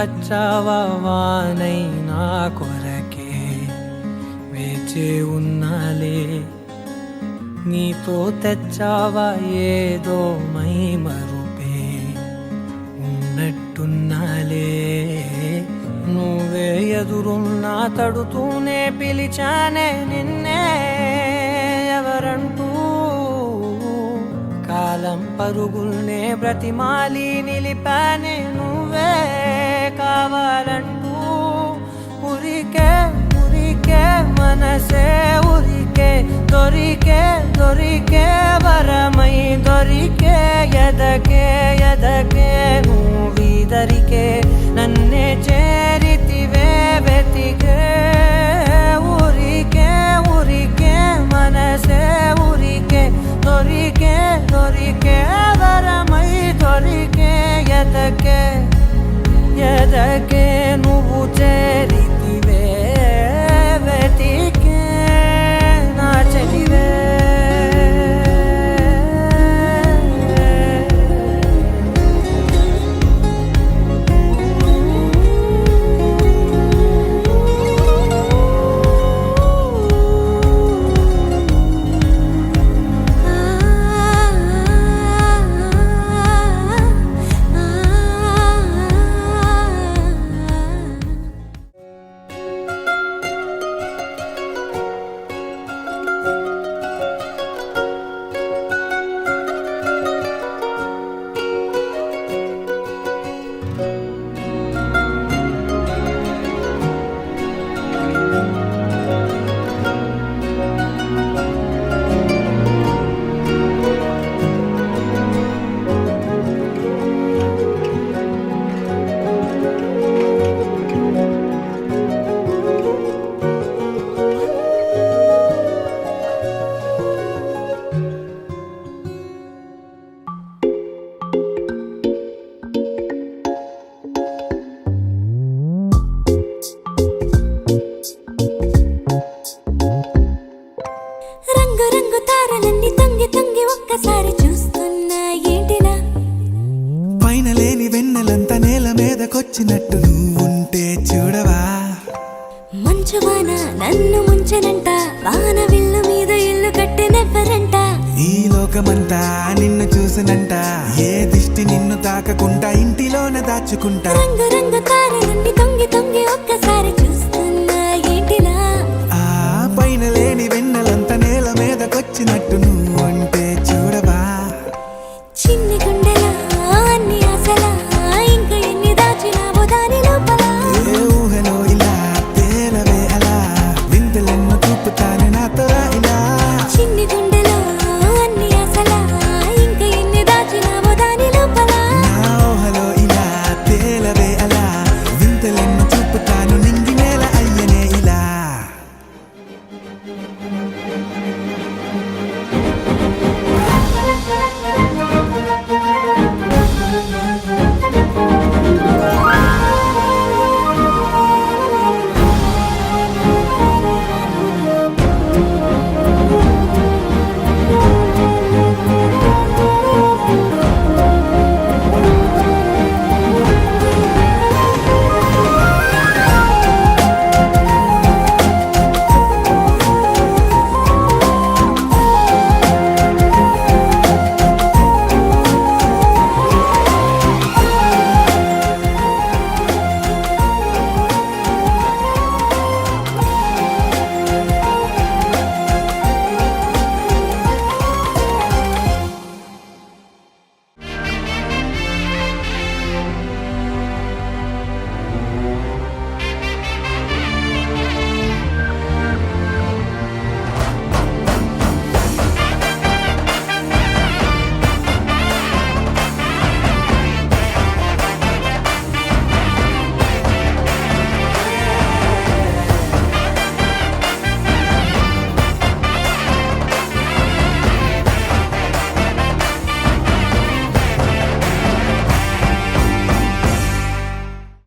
వచ్చావా వానై నా కొరకే వేచి ఉన్నాలే నీతో తెచ్చావా ఏదో మై మరుపే ఉన్నట్టున్నాలే నువ్వే ఎదురున్నా తడుతూనే పిలిచానే నిన్నే ఎవరంటూ కాలం పరుగుల్నే బ్రతిమాలి నిలిపానే నువ్వే కావాలంటూ ఉరికే ఉరికే మనసే ఉరికే దొరికే దొరికే వరమై దొరికే ఎదకే ఎదకే నువ్విదరికే నన్నే చేరితివే వెతికే ఉరికే ఉరికే మనసే ఉరికే దొరికే దొరికే వరమై దొరికే ఎదకే ఎదకే నువ్వు చేరితివే వెతికే నా చెలివే వచ్చినట్టు నువ్వుంటే చూడవా మంచువాన నన్ను ముంచనంట వాన విల్లు మీద ఇల్లు కట్టెనెవ్వరంట ఈ లోకమంతా నిన్ను చూసినంట ఏ దిష్టి నిన్ను తాకకుండా ఇంటిలోన దాచుకుంటా రంగు రంగు తారలన్నీ తొంగి తొంగి ఒక్క